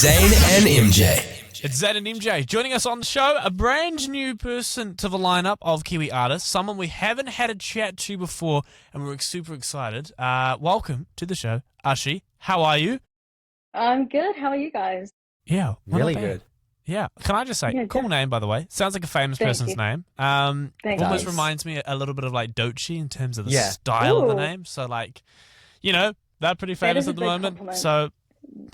Zain and MJ. It's Zain and MJ joining us on the show, a brand new person to the lineup of Kiwi artists, someone we haven't had a chat to before, and we're super excited. Welcome to the show, Ashy. How are you? I'm good. How are you guys? Yeah, Really good. Yeah, can I just say, Yeah, cool name, by the way. Sounds like a famous Thank person's you. name. Thank Almost you. reminds me a little bit of like Doechii in terms of the Yeah. style of the Ooh. name. So like, you know, they're pretty That famous is a at the big moment. compliment. So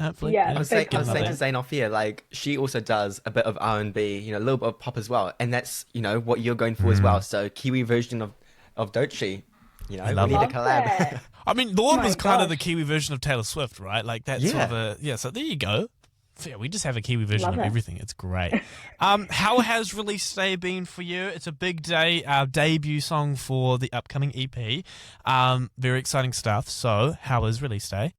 hopefully, Yeah, I was big saying compliment. to Zain off here, like she also does a bit of R&B, a little bit of pop as well, and that's what you're going for as well. So Kiwi version of Doechii, we love need a Love collab. that. I mean, the one My was kind of the gosh. Kiwi version of Taylor Swift, right? Like that's sort of a so there you go. So, yeah, we just have a Kiwi version Love of it. everything. It's great. How has release day been for you? It's a big day, our debut song for the upcoming EP. Very exciting stuff. So, how was release day?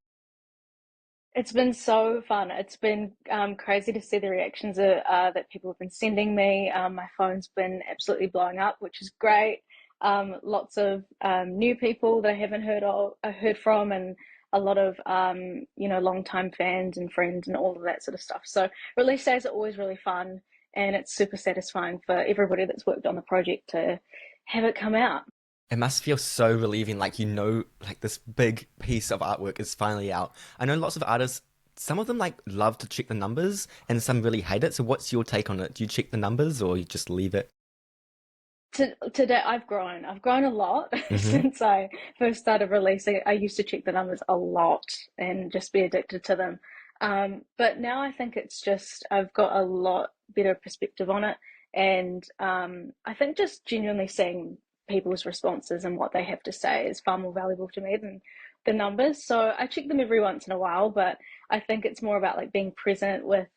It's been so fun. It's been crazy to see the reactions that people have been sending me. My phone's been absolutely blowing up, which is great. Lots of new people that I haven't heard from, and a lot of longtime fans and friends and all of that sort of stuff. So release days are always really fun, and it's super satisfying for everybody that's worked on the project to have it come out. It must feel so relieving, like this big piece of artwork is finally out. I know lots of artists, some of them love to check the numbers, and some really hate it. So what's your take on it? Do you check the numbers, or you just leave it? Today I've grown a lot since I first started releasing. I used to check the numbers a lot and just be addicted to them. But now I think it's just I've got a lot better perspective on it, and I think just genuinely seeing people's responses and what they have to say is far more valuable to me than the numbers. So I check them every once in a while, but I think it's more about being present with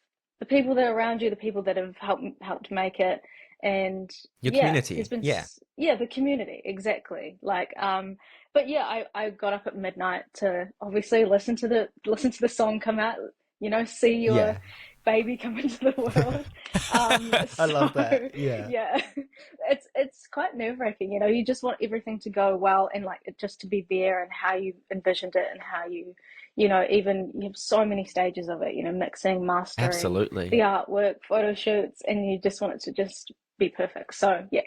the people that are around you, the people that have helped make it. And Your yeah, community, there's been yeah. the community, exactly. But yeah, I got up at midnight to obviously listen to the song come out, see your Yeah. baby come into the world. I love that. Yeah, it's quite nerve-wracking. You just want everything to go well, and it just to be there and how you envisioned it, and how even you have so many stages of it. Mixing, mastering, Absolutely. the artwork, photo shoots, and you just want it to just be perfect. So yeah,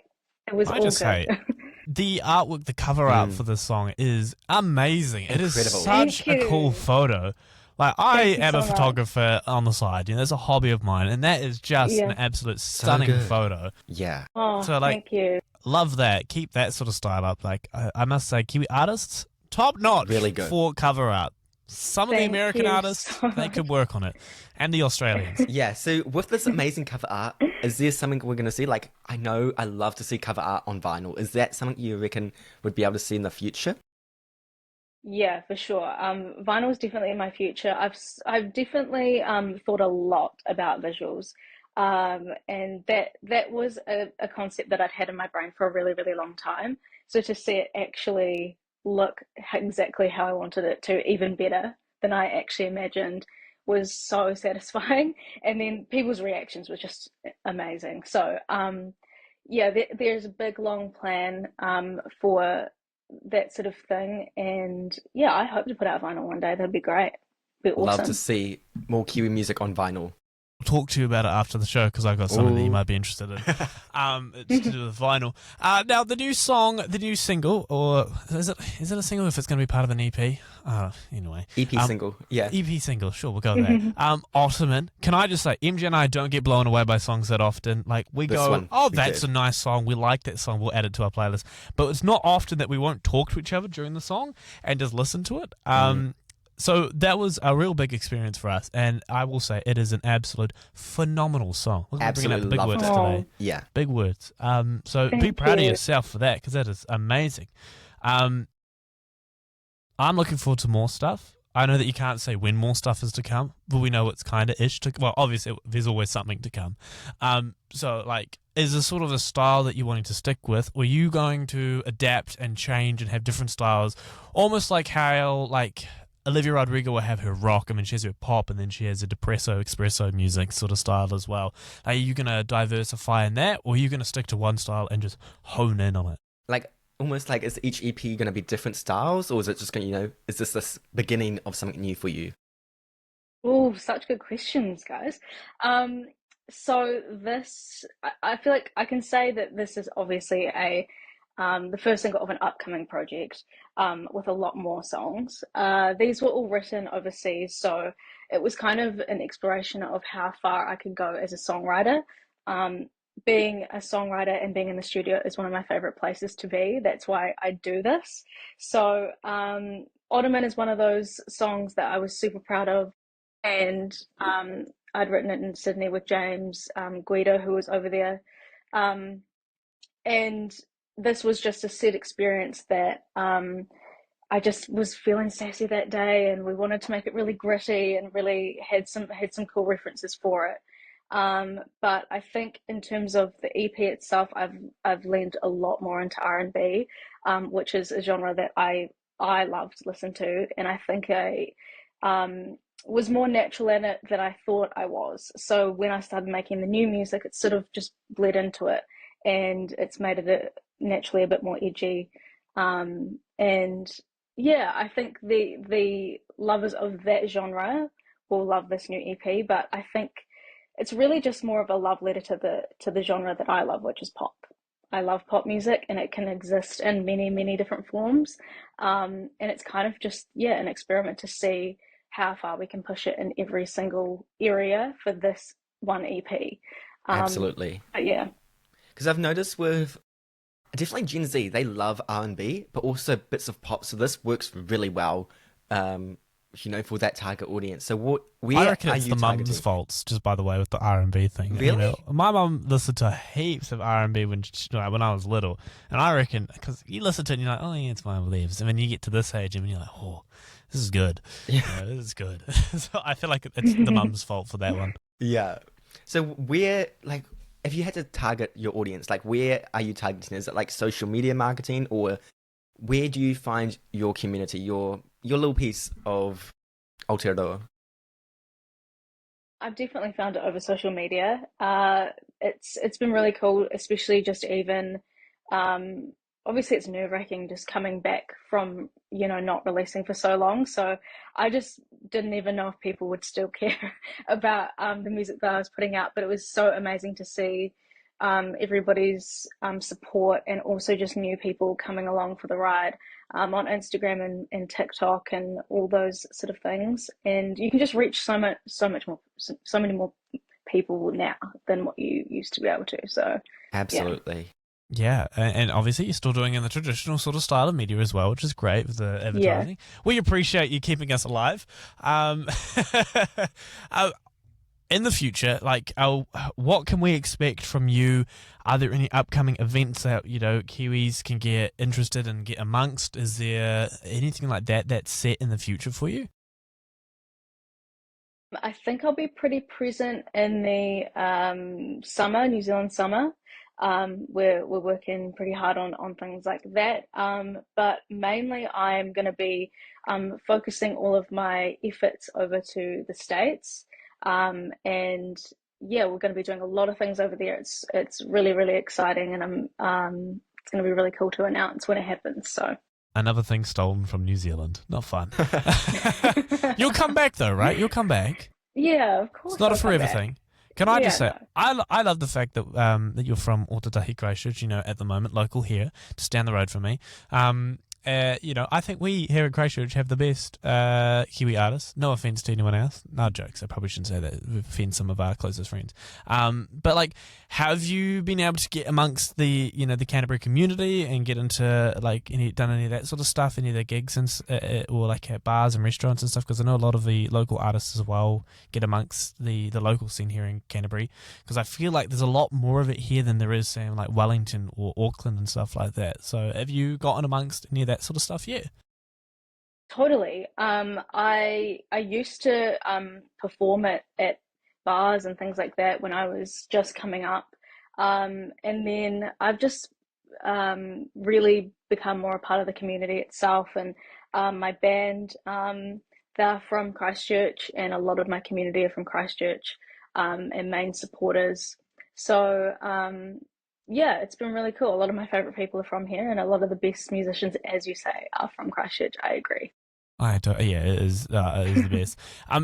it was I all just good. say, the artwork, the cover art for this song is amazing. It is Incredible. such Thank a cool you. photo. I Thank you am so a much. photographer on the side. It's a hobby of mine, and that is just Yeah. an absolute stunning good. photo. Yeah. Oh, So, thank you. love that. Keep that sort of style up. I must say, Kiwi artists, top notch Really good. for cover art. Some of the Thank American you artists, so they could much. work on it. And the Australians. Yeah, so with this amazing cover art, is there something we're going to see? I know I love to see cover art on vinyl. Is that something you reckon would be able to see in the future? Yeah, for sure. Vinyl is definitely in my future. I've definitely thought a lot about visuals, and that was a concept that I'd had in my brain for a really, really long time. So to see it actually look exactly how I wanted it to, even better than I actually imagined, was so satisfying. And then people's reactions were just amazing. So yeah, there's a big long plan for that sort of thing. And yeah, I hope to put out vinyl one day. That'd be great. Be Love to awesome. see more Kiwi music on vinyl. I'll talk to you about it after the show because I've got something that you Ooh. might be interested in. It's to do with vinyl. Now, the new song, the new single, or is it a single if it's going to be part of an EP? Anyway. EP single, yeah. EP single, sure, we'll go there. Ottoman. Can I just say, MJ and I don't get blown away by songs that often. We This go, one, oh, we that's did. a nice song. We like that song. We'll add it to our playlist. But it's not often that we won't talk to each other during the song and just listen to it. So that was a real big experience for us, and I will say it is an absolute phenomenal song. Look at me bringing out the Absolutely big love words it. today. Yeah. Big words. So be Thank proud of you. yourself for that because that is amazing. I'm looking forward to more stuff. I know that you can't say when more stuff is to come, but we know it's kind of ish to. Well, obviously there's always something to come. Is this sort of a style that you're wanting to stick with, or are you going to adapt and change and have different styles, almost like how Olivia Rodrigo will have her rock, and then she has her pop, and then she has a depresso, espresso music sort of style as well. Are you going to diversify in that, or are you going to stick to one style and just hone in on it? Almost is each EP going to be different styles, or is it just going to, is this beginning of something new for you? Oh, such good questions, guys. Um, so I feel like I can say that this is obviously the first single of an upcoming project, with a lot more songs. These were all written overseas, so it was kind of an exploration of how far I could go as a songwriter. Um, Being a songwriter and being in the studio is one of my favorite places to be. That's why I do this. So, Ottoman is one of those songs that I was super proud of, and I'd written it in Sydney with James Guido, who was over there. Um, and this was just a set experience that I just was feeling sassy that day, and we wanted to make it really gritty and really had some cool references for it. But I think in terms of the EP itself, I've leaned a lot more into R&B, which is a genre that I love to listen to, and I think I was more natural in it than I thought I was. So when I started making the new music, it sort of just bled into it, and it's made it naturally a bit more edgy. And yeah, I think the lovers of that genre will love this new EP, but I think it's really just more of a love letter to the genre that I love, which is pop. I love pop music, and it can exist in many, many different forms. And it's kind of just, yeah, an experiment to see how far we can push it in every single area for this one EP. Absolutely. But yeah. Because I've noticed with definitely Gen Z, they love R&B, but also bits of pop. So this works really well, um, for that target audience. So I where reckon are it's you the mum's targeting? faults, just by the way, with the R&B thing. Really? My mum listened to heaps of R&B when I was little, and I reckon because you listen to it and you're like, oh yeah, it's my beliefs, and then you get to this age and you're like, oh, this is good. Yeah. This is good. So I feel like it's the mum's fault for that one. Yeah. So where, like, if you had to target your audience, like, where are you targeting? Is it like social media marketing, or where do you find your community, your little piece of Aotearoa? I've definitely found it over social media. It's been really cool, especially just even um, obviously it's nerve-wracking just coming back from not releasing for so long. So I just didn't even know if people would still care about the music that I was putting out. But it was so amazing to see everybody's support, and also just new people coming along for the ride on Instagram and TikTok and all those sort of things. And you can just reach so much more, so many more people now than what you used to be able to. So, yeah. Absolutely. Yeah, and obviously you're still doing it in the traditional sort of style of media as well, which is great with the Yeah. advertising. We appreciate you keeping us alive. Uh, in the future, what can we expect from you? Are there any upcoming events that Kiwis can get interested and get amongst? Is there anything like that that's set in the future for you? I think I'll be pretty present in the summer, New Zealand summer. We're working pretty hard on things like that. But mainly I'm going to be focusing all of my efforts over to the States. And yeah, we're going to be doing a lot of things over there. It's really, really exciting, and it's going to be really cool to announce when it happens. So. Another thing stolen from New Zealand. Not fun. You'll come back though, right? You'll come back. Yeah, of It's course not a I'll come forever back. thing. Can I Yeah, just say, no. I love the fact that you're from Otatahi Christchurch, at the moment, local here, just down the road from me. I think we here at Christchurch have the best Kiwi artists. No offense to anyone else. No jokes. I probably shouldn't say that. We offend some of our closest friends. But like, have you been able to get amongst the Canterbury community and get into done any of that sort of stuff, any of the gigs or like at bars and restaurants and stuff? Because I know a lot of the local artists as well get amongst the local scene here in Canterbury. Because I feel like there's a lot more of it here than there is, say, in like Wellington or Auckland and stuff like that. So have you gotten amongst any of that sort of stuff yet? Totally. I used to perform at bars and things like that when I was just coming up. And then I've just really become more a part of the community itself. And my band, they're from Christchurch, and a lot of my community are from Christchurch, and main supporters. So yeah, it's been really cool. A lot of my favorite people are from here, and a lot of the best musicians, as you say, are from Christchurch. I agree. I don't, yeah, it is the best.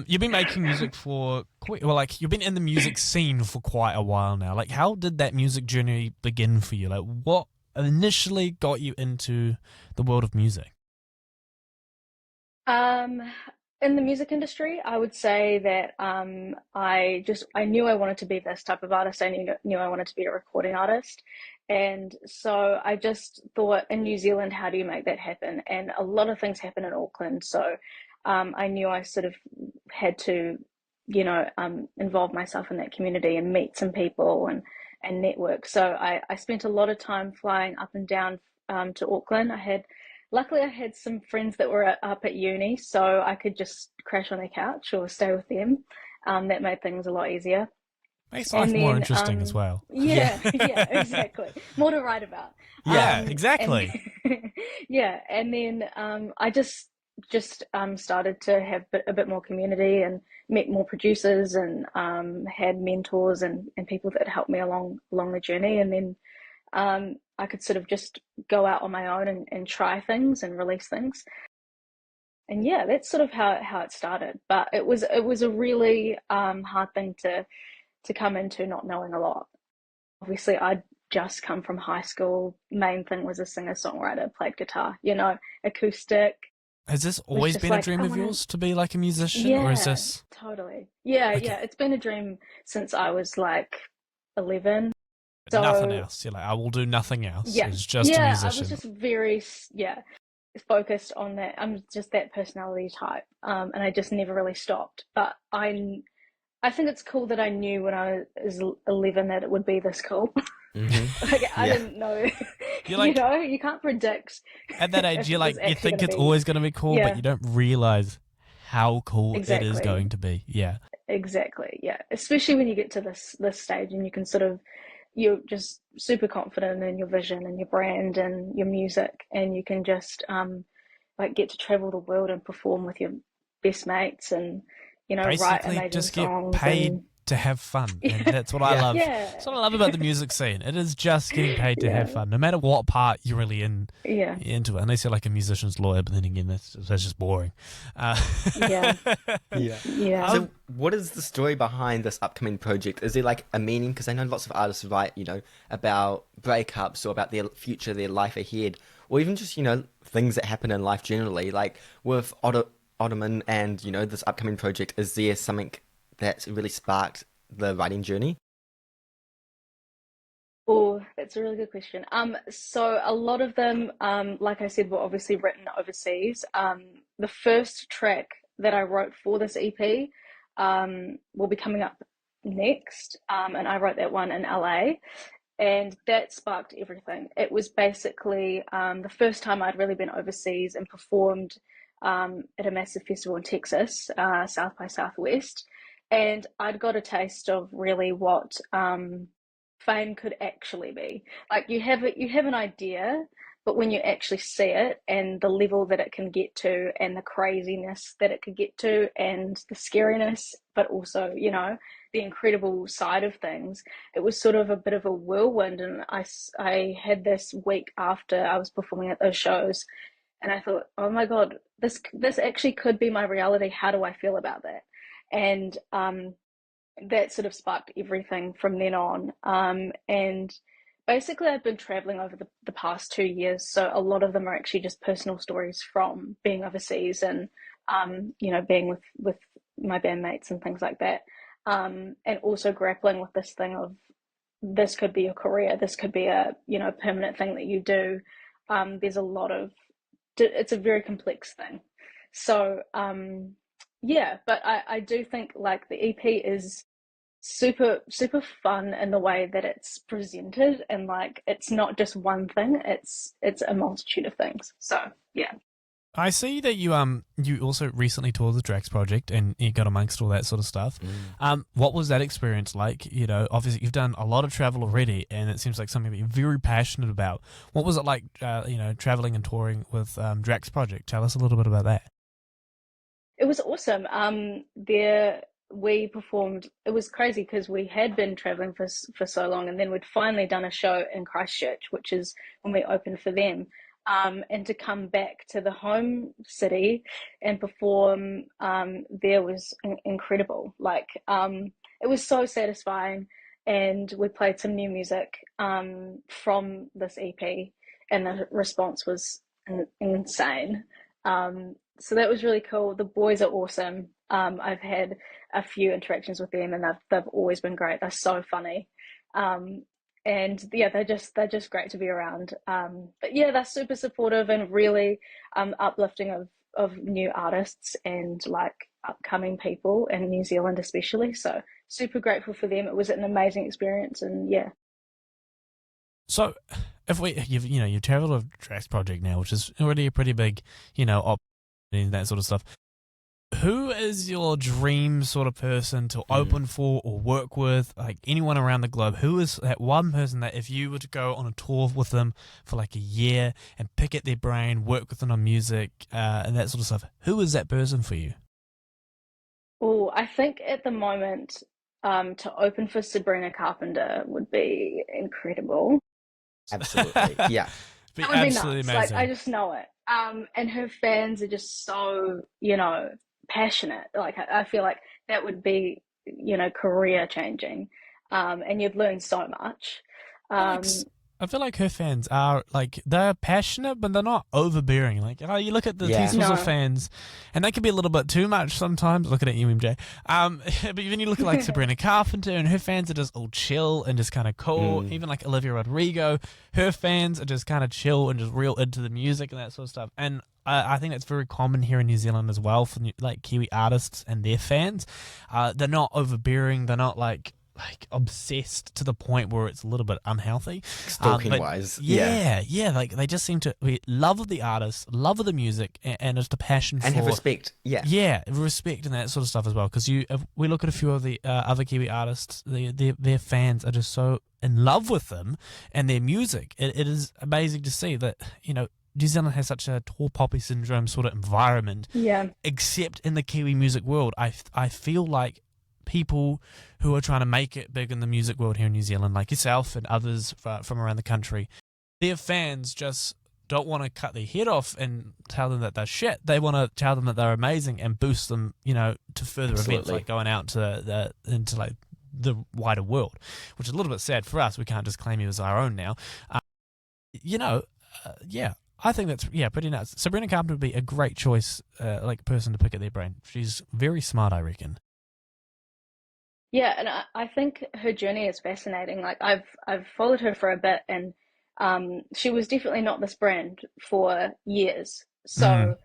You've been making music for quite, well, like you've been in the music scene for quite a while now. Like, how did that music journey begin for you? Like, what initially got you into the world of music? Um, in the music industry, I would say that I knew I wanted to be this type of artist. I knew I wanted to be a recording artist, and so I just thought in New Zealand, how do you make that happen? And a lot of things happen in Auckland, so I knew I sort of had to, involve myself in that community and meet some people and network. So I spent a lot of time flying up and down to Auckland. Luckily, I had some friends that were up at uni, so I could just crash on their couch or stay with them. That made things a lot easier. Makes life And more then, interesting as well. Yeah. yeah, yeah, exactly. More to write about. Yeah, And exactly. yeah, and then I just started to have a bit more community and met more producers and had mentors and people that helped me along the journey. And then I could sort of just go out on my own and try things and release things. And yeah, that's sort of how it started. But it was a really hard thing to come into not knowing a lot. Obviously, I'd just come from high school. Main thing was a singer songwriter, played guitar, acoustic. Has this Was always just been a like, dream I of want to. yours to be like a musician, or is Yeah, this totally. Yeah, okay? yeah. It's been a dream since I was like 11. Nothing So else. You're like, I will do nothing else. yeah, It's just a yeah. I was musician. just very, yeah, focused on that. I'm just that personality type, and I just never really stopped. But I think it's cool that I knew when I was 11 that it would be this cool. Hmm. Like I Yeah. didn't know, You're like, you can't predict at that age, if you're it was like, you actually think going to it's be. always going to be cool, but Yeah, you don't realize how cool it is exactly, going to be. Yeah. exactly. Yeah, especially when you get to this stage and you can sort of you're just super confident in your vision and your brand and your music, and you can just like get to travel the world and perform with your best mates and write Basically, amazing just get songs paid and to have fun. yeah, And that's what I Yeah. love. yeah, That's what I love about the music scene. It is just getting paid to have yeah, fun, no matter what part you're really yeah, into it. Unless you're like a musician's lawyer, but then again, that's just boring. Uh, yeah, Yeah. yeah. um, So, what is the story behind this upcoming project? Is there like a meaning? Because I know lots of artists write, about breakups or about their future, their life ahead, or even just, things that happen in life generally. Like with Ottoman and, this upcoming project, is there something that's really sparked the writing journey? Oh, that's a really good question. So a lot of them, like I said, were obviously written overseas. The first track that I wrote for this EP, will be coming up next. And I wrote that one in LA, and that sparked everything. It was basically the first time I'd really been overseas and performed at a massive festival in Texas, South by Southwest, and I'd got a taste of really what fame could actually be. Like you have an idea, but when you actually see it and the level that it can get to and the craziness that it could get to and the scariness, but also, the incredible side of things, it was sort of a bit of a whirlwind. And I had this week after I was performing at those shows, and I thought, oh my God, this actually could be my reality. How do I feel about that? And that sort of sparked everything from then on. And basically, I've been traveling over the past 2 years. So a lot of them are actually just personal stories from being overseas and, being with my bandmates and things like that. And also grappling with this thing of this could be your career, this could be a, permanent thing that you do. There's a lot of, it's a very complex thing. So, yeah, but I do think like the EP is super super fun in the way that it's presented, and like it's not just one thing, it's a multitude of things. So yeah. I see that you also recently toured the Drax project and you got amongst all that sort of stuff. Mm. What was that experience like? Obviously you've done a lot of travel already, and it seems like something that you're very passionate about. What was it like? Traveling and touring with Drax project. Tell us a little bit about that. It was awesome. There we performed. It was crazy because we had been traveling for so long, and then we'd finally done a show in Christchurch, which is when we opened for them. and to come back to the home city and perform there was incredible. Like it was so satisfying, and we played some new music from this EP, and the response was insane. So that was really cool. The boys are awesome. I've had a few interactions with them, and they've always been great. They're so funny. And yeah, they're just great to be around. But yeah, they're super supportive and really uplifting of new artists and like upcoming people in New Zealand especially. So super grateful for them. It was an amazing experience, and yeah. So, if you've traveled a Drax project now, which is already a pretty big, op and that sort of stuff. Who is your dream sort of person to open for or work with? Like anyone around the globe, who is that one person that if you were to go on a tour with them for like a year and pick at their brain, work with them on music and that sort of stuff, who is that person for you? Oh, I think at the moment, to open for Sabrina Carpenter would be incredible. Absolutely. Yeah. Be That would be absolutely nuts. amazing. Like I just know it. And her fans are just so, passionate. Like I feel like that would be, career changing. And you'd learn so much. Like, Um, I feel like her fans are like they're passionate, but they're not overbearing. Like you look at the Yeah. T-Swizzle no. fans, and they can be a little bit too much sometimes. Looking at you, MJ. But then you look at like Sabrina Carpenter, and her fans are just all chill and just kind of cool. Even like Olivia Rodrigo, her fans are just kind of chill and just real into the music and that sort of stuff. And I think that's very common here in New Zealand as well for like Kiwi artists and their fans. They're not overbearing. They're not like obsessed to the point where it's a little bit unhealthy. Stalking wise. Yeah. Like they just seem to love of the artist, love of the music, and just a passion And for have respect. Yeah. Yeah, respect and that sort of stuff as well. Because if we look at a few of the other Kiwi artists, their fans are just so in love with them and their music. It is amazing to see that New Zealand has such a tall poppy syndrome sort of environment. Yeah. Except in the Kiwi music world, I feel like people who are trying to make it big in the music world here in New Zealand, like yourself and others from around the country, their fans just don't want to cut their head off and tell them that they're shit. They want to tell them that they're amazing and boost them, to further events, Absolutely. like going out to into like the wider world, which is a little bit sad for us. We can't just claim you as our own now. Yeah. I think that's pretty nuts. Sabrina Carpenter would be a great choice, like person to pick at their brain. She's very smart, I reckon. Yeah, and I think her journey is fascinating. Like I've followed her for a bit, and she was definitely not this brand for years. So,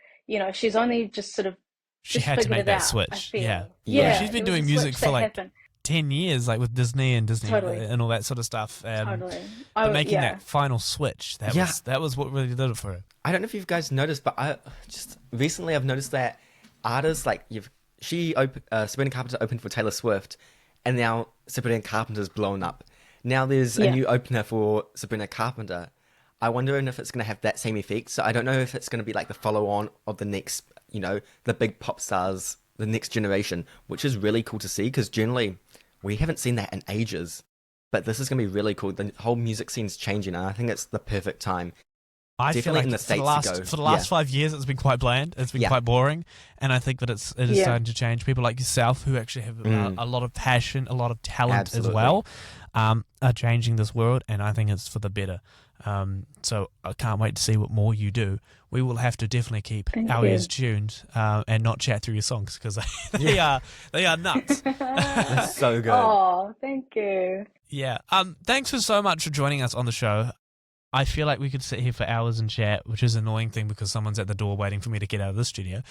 she's only just sort of She just had to figured make it that out, I switch. feel. Yeah. Yeah. She's been it was doing a music switch for that like happened. 10 years, like with Disney and Totally. and all that sort of stuff. Totally. But making Yeah. that final switch, Yeah. that was what really did it for her. I don't know if you guys noticed, but I just recently I've noticed that artists like Sabrina Carpenter opened for Taylor Swift, and now Sabrina Carpenter's blown up. Now there's a Yeah. new opener for Sabrina Carpenter. I wonder if it's going to have that same effect. So I don't know if it's going to be like the follow-on of the next, the big pop stars, the next generation, which is really cool to see because generally we haven't seen that in ages. But this is going to be really cool. The whole music scene's changing, and I think it's the perfect time. I Definitely feel like in the States for the last 5 years, it's been quite bland. It's been Yeah. quite boring, and I think that it is Yeah. starting to change. People like yourself, who actually have a lot of passion, a lot of talent Absolutely. as well, are changing this world, and I think it's for the better. So I can't wait to see what more you do. We will have to definitely keep Thank our you. ears tuned and not chat through your songs because they are nuts. That's so good. Oh, thank you. Yeah. Thanks so much for joining us on the show. I feel like we could sit here for hours and chat, which is an annoying thing because someone's at the door waiting for me to get out of the studio.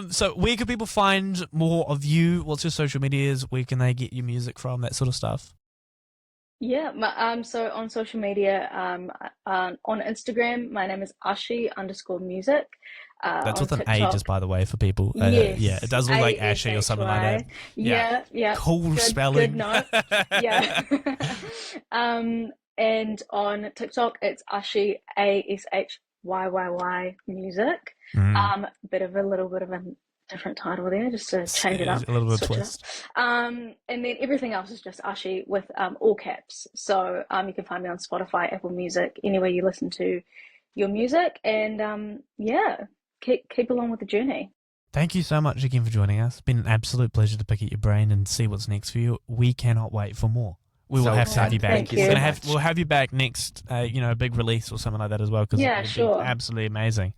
So where can people find more of you? What's your social medias? Where can they get your music from? That sort of stuff. Yeah, so on social media, on Instagram, my name is Ashy_music. That's On with an A, TikTok, just by the way, for people. yes, Yeah, it does look like Ashy or something like that. Yeah, yeah. Cool Good spelling. note. Yeah. And on TikTok, it's Ashy, ASHYYY music. Mm. A little bit of a different title there just to change it up, A little bit of switch it twist. up. And then everything else is just Ashy with all caps. So you can find me on Spotify, Apple Music, anywhere you listen to your music. And yeah, keep along with the journey. Thank you so much again for joining us. It's been an absolute pleasure to pick at your brain and see what's next for you. We cannot wait for more. We will have to have you back. Thank you. We'll have you back next, a big release or something like that as well. Because Yeah, sure. Absolutely amazing.